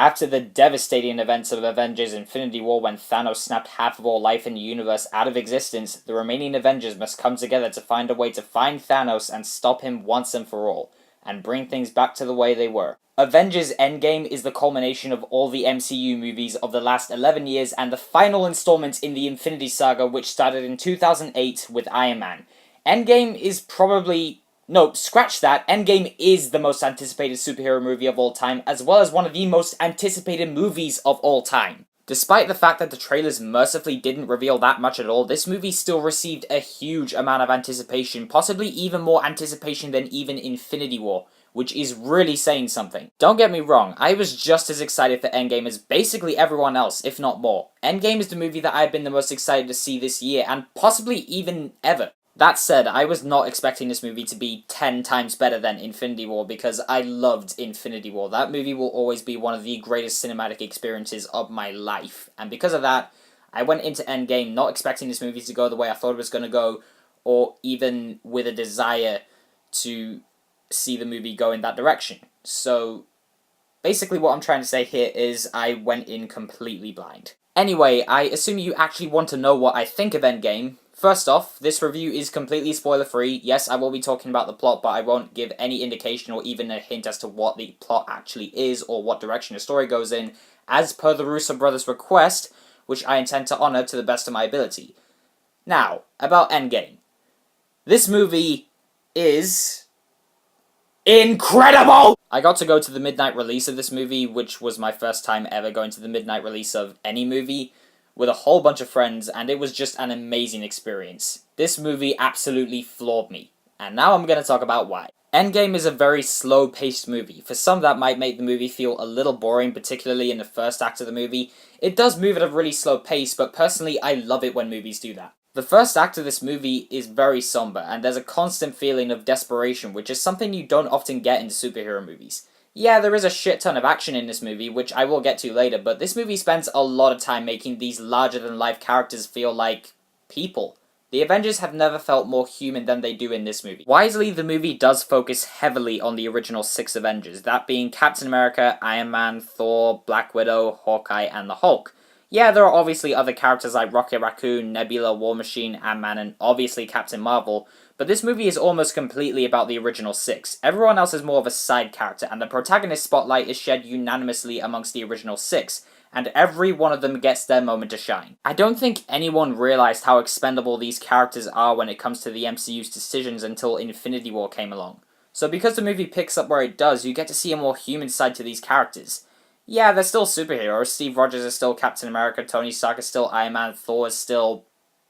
After the devastating events of Avengers Infinity War when Thanos snapped half of all life in the universe out of existence, the remaining Avengers must come together to find a way to find Thanos and stop him once and for all, and bring things back to the way they were. Avengers Endgame is the culmination of all the MCU movies of the last 11 years and the final installment in the Infinity Saga, which started in 2008 with Iron Man. Endgame is probably... No, scratch that. Endgame is the most anticipated superhero movie of all time, as well as one of the most anticipated movies of all time. Despite the fact that the trailers mercifully didn't reveal that much at all, this movie still received a huge amount of anticipation, possibly even more anticipation than even Infinity War, which is really saying something. Don't get me wrong, I was just as excited for Endgame as basically everyone else, if not more. Endgame is the movie that I've been the most excited to see this year, and possibly even ever. That said, I was not expecting this movie to be 10 times better than Infinity War because I loved Infinity War. That movie will always be one of the greatest cinematic experiences of my life. And because of that, I went into Endgame not expecting this movie to go the way I thought it was going to go, or even with a desire to see the movie go in that direction. So, basically what I'm trying to say here is I went in completely blind. Anyway, I assume you actually want to know what I think of Endgame. First off, this review is completely spoiler-free. Yes, I will be talking about the plot, but I won't give any indication or even a hint as to what the plot actually is or what direction the story goes in, as per the Russo brothers' request, which I intend to honor to the best of my ability. Now, about Endgame. This movie is... incredible! I got to go to the midnight release of this movie, which was my first time ever going to the midnight release of any movie, with a whole bunch of friends, and it was just an amazing experience. This movie absolutely floored me, and now I'm going to talk about why. Endgame is a very slow-paced movie. For some, that might make the movie feel a little boring, particularly in the first act of the movie. It does move at a really slow pace, but personally, I love it when movies do that. The first act of this movie is very somber, and there's a constant feeling of desperation, which is something you don't often get in superhero movies. Yeah, there is a shit ton of action in this movie, which I will get to later, but this movie spends a lot of time making these larger-than-life characters feel like people. The Avengers have never felt more human than they do in this movie. Wisely, the movie does focus heavily on the original 6 Avengers, that being Captain America, Iron Man, Thor, Black Widow, Hawkeye, and the Hulk. Yeah, there are obviously other characters like Rocket Raccoon, Nebula, War Machine, Ant-Man, and obviously Captain Marvel, but this movie is almost completely about the original 6. Everyone else is more of a side character, and the protagonist spotlight is shed unanimously amongst the original 6, and every one of them gets their moment to shine. I don't think anyone realized how expendable these characters are when it comes to the MCU's decisions until Infinity War came along. So because the movie picks up where it does, you get to see a more human side to these characters. Yeah, they're still superheroes. Steve Rogers is still Captain America, Tony Stark is still Iron Man, Thor is still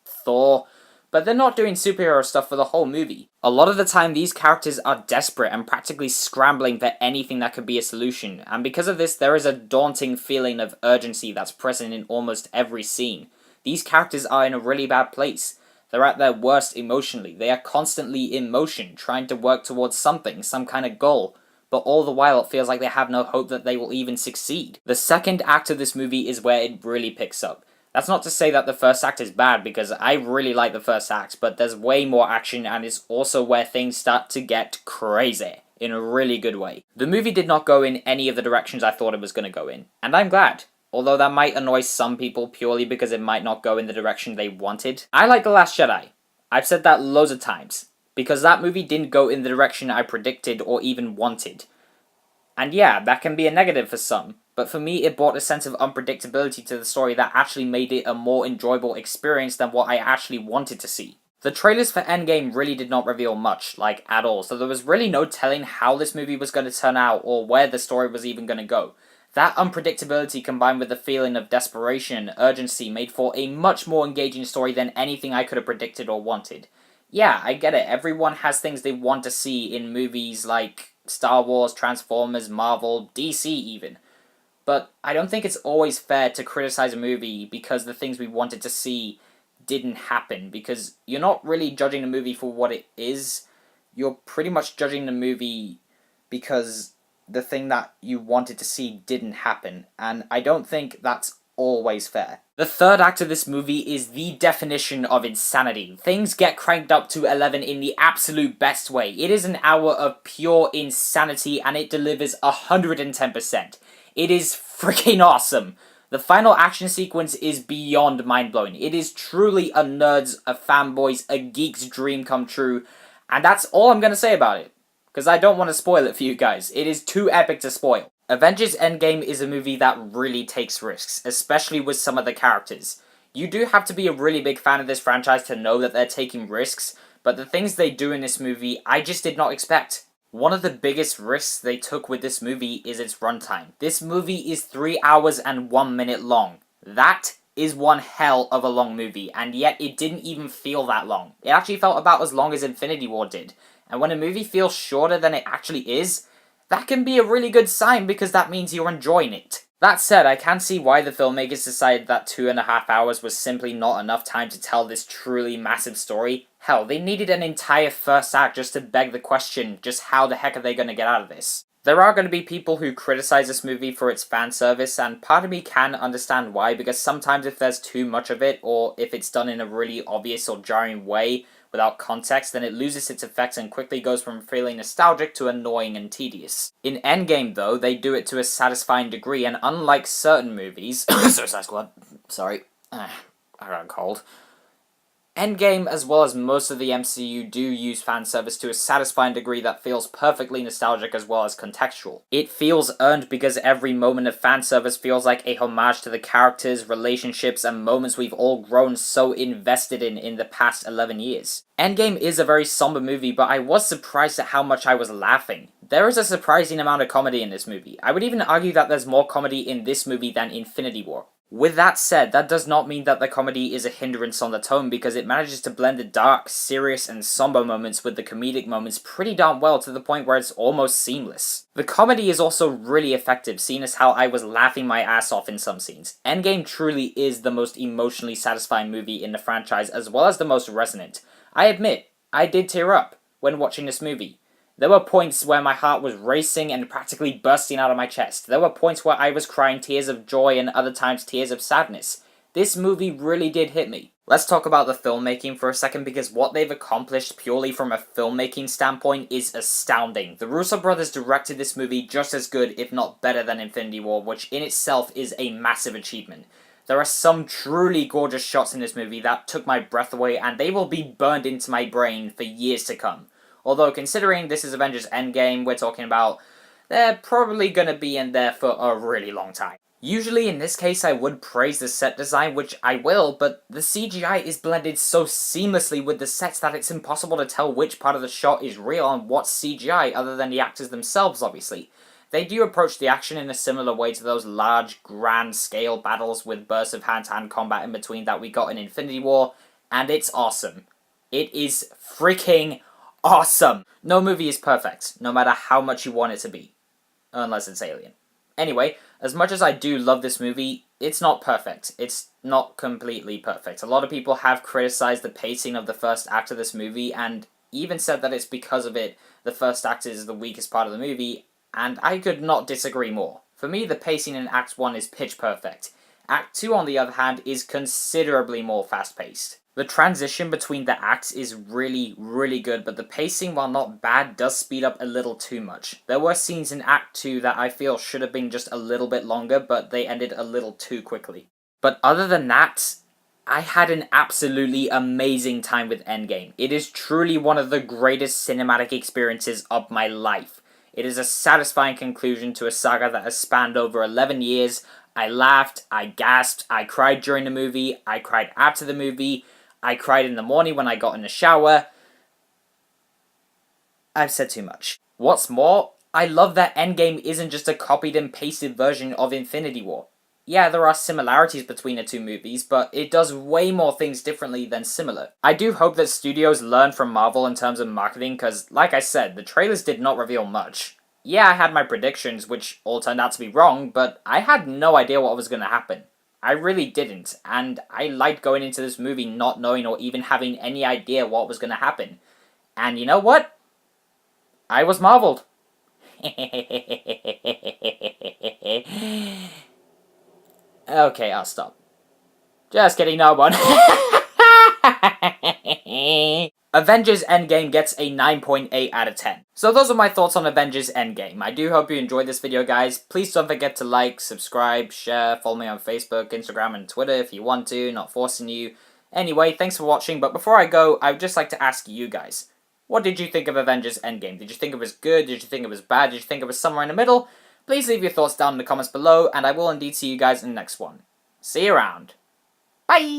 Thor, but they're not doing superhero stuff for the whole movie. A lot of the time, these characters are desperate and practically scrambling for anything that could be a solution, and because of this, there is a daunting feeling of urgency that's present in almost every scene. These characters are in a really bad place. They're at their worst emotionally. They are constantly in motion, trying to work towards something, some kind of goal, but all the while it feels like they have no hope that they will even succeed. The second act of this movie is where it really picks up. That's not to say that the first act is bad, because I really like the first act, but there's way more action, and it's also where things start to get crazy, in a really good way. The movie did not go in any of the directions I thought it was going to go in, and I'm glad. Although that might annoy some people purely because it might not go in the direction they wanted. I like The Last Jedi. I've said that loads of times, because that movie didn't go in the direction I predicted or even wanted. And yeah, that can be a negative for some, but for me it brought a sense of unpredictability to the story that actually made it a more enjoyable experience than what I actually wanted to see. The trailers for Endgame really did not reveal much, like at all, so there was really no telling how this movie was going to turn out or where the story was even going to go. That unpredictability combined with the feeling of desperation and urgency made for a much more engaging story than anything I could have predicted or wanted. Yeah, I get it, everyone has things they want to see in movies like Star Wars, Transformers, Marvel, DC even. But I don't think it's always fair to criticize a movie because the things we wanted to see didn't happen, because you're not really judging the movie for what it is, you're pretty much judging the movie because the thing that you wanted to see didn't happen, and I don't think that's always fair. The third act of this movie is the definition of insanity. Things get cranked up to 11 in the absolute best way. It is an hour of pure insanity and it delivers 110%. It is freaking awesome. The final action sequence is beyond mind-blowing. It is truly a nerd's, a fanboy's, a geek's dream come true, and that's all I'm gonna say about it. Because I don't want to spoil it for you guys. It is too epic to spoil. Avengers Endgame is a movie that really takes risks, especially with some of the characters. You do have to be a really big fan of this franchise to know that they're taking risks, but the things they do in this movie, I just did not expect. One of the biggest risks they took with this movie is its runtime. This movie is 3 hours and 1 minute long. That is one hell of a long movie, and yet it didn't even feel that long. It actually felt about as long as Infinity War did. And when a movie feels shorter than it actually is, that can be a really good sign because that means you're enjoying it. That said, I can see why the filmmakers decided that 2.5 hours was simply not enough time to tell this truly massive story. Hell, they needed an entire first act just to beg the question, just how the heck are they going to get out of this? There are going to be people who criticize this movie for its fan service, and part of me can understand why, because sometimes if there's too much of it, or if it's done in a really obvious or jarring way, without context, then it loses its effects and quickly goes from feeling nostalgic to annoying and tedious. In Endgame, though, they do it to a satisfying degree, and unlike certain movies... Suicide Squad. Sorry. I got a cold. Endgame, as well as most of the MCU, do use fan service to a satisfying degree that feels perfectly nostalgic as well as contextual. It feels earned because every moment of fan service feels like a homage to the characters, relationships, and moments we've all grown so invested in the past 11 years. Endgame is a very somber movie, but I was surprised at how much I was laughing. There is a surprising amount of comedy in this movie. I would even argue that there's more comedy in this movie than Infinity War. With that said, that does not mean that the comedy is a hindrance on the tone, because it manages to blend the dark, serious, and somber moments with the comedic moments pretty darn well to the point where it's almost seamless. The comedy is also really effective, seeing as how I was laughing my ass off in some scenes. Endgame truly is the most emotionally satisfying movie in the franchise, as well as the most resonant. I admit, I did tear up when watching this movie. There were points where my heart was racing and practically bursting out of my chest. There were points where I was crying tears of joy and other times tears of sadness. This movie really did hit me. Let's talk about the filmmaking for a second, because what they've accomplished purely from a filmmaking standpoint is astounding. The Russo brothers directed this movie just as good, if not better, than Infinity War, which in itself is a massive achievement. There are some truly gorgeous shots in this movie that took my breath away, and they will be burned into my brain for years to come. Although, considering this is Avengers Endgame, we're talking about, they're probably gonna be in there for a really long time. Usually, in this case, I would praise the set design, which I will, but the CGI is blended so seamlessly with the sets that it's impossible to tell which part of the shot is real and what's CGI, other than the actors themselves, obviously. They do approach the action in a similar way to those large, grand-scale battles with bursts of hand-to-hand combat in between that we got in Infinity War, and it's awesome. It is freaking awesome! No movie is perfect, no matter how much you want it to be. Unless it's Alien. Anyway, as much as I do love this movie, it's not perfect. It's not completely perfect. A lot of people have criticized the pacing of the first act of this movie, and even said that it's because of it the first act is the weakest part of the movie, and I could not disagree more. For me, the pacing in Act 1 is pitch perfect. Act 2, on the other hand, is considerably more fast-paced. The transition between the acts is really, really good, but the pacing, while not bad, does speed up a little too much. There were scenes in Act 2 that I feel should have been just a little bit longer, but they ended a little too quickly. But other than that, I had an absolutely amazing time with Endgame. It is truly one of the greatest cinematic experiences of my life. It is a satisfying conclusion to a saga that has spanned over 11 years. I laughed, I gasped, I cried during the movie, I cried after the movie, I cried in the morning when I got in the shower. I've said too much. What's more, I love that Endgame isn't just a copied and pasted version of Infinity War. Yeah, there are similarities between the two movies, but it does way more things differently than similar. I do hope that studios learn from Marvel in terms of marketing, because, like I said, the trailers did not reveal much. Yeah, I had my predictions, which all turned out to be wrong, but I had no idea what was going to happen. I really didn't, and I liked going into this movie not knowing or even having any idea what was going to happen. And you know what? I was marveled. Okay, I'll stop. Just kidding, no one. Avengers Endgame gets a 9.8 out of 10. So those are my thoughts on Avengers Endgame. I do hope you enjoyed this video, guys. Please don't forget to like, subscribe, share, follow me on Facebook, Instagram, and Twitter if you want to, not forcing you. Anyway, thanks for watching, but before I go, I would just like to ask you guys, what did you think of Avengers Endgame? Did you think it was good? Did you think it was bad? Did you think it was somewhere in the middle? Please leave your thoughts down in the comments below, and I will indeed see you guys in the next one. See you around. Bye!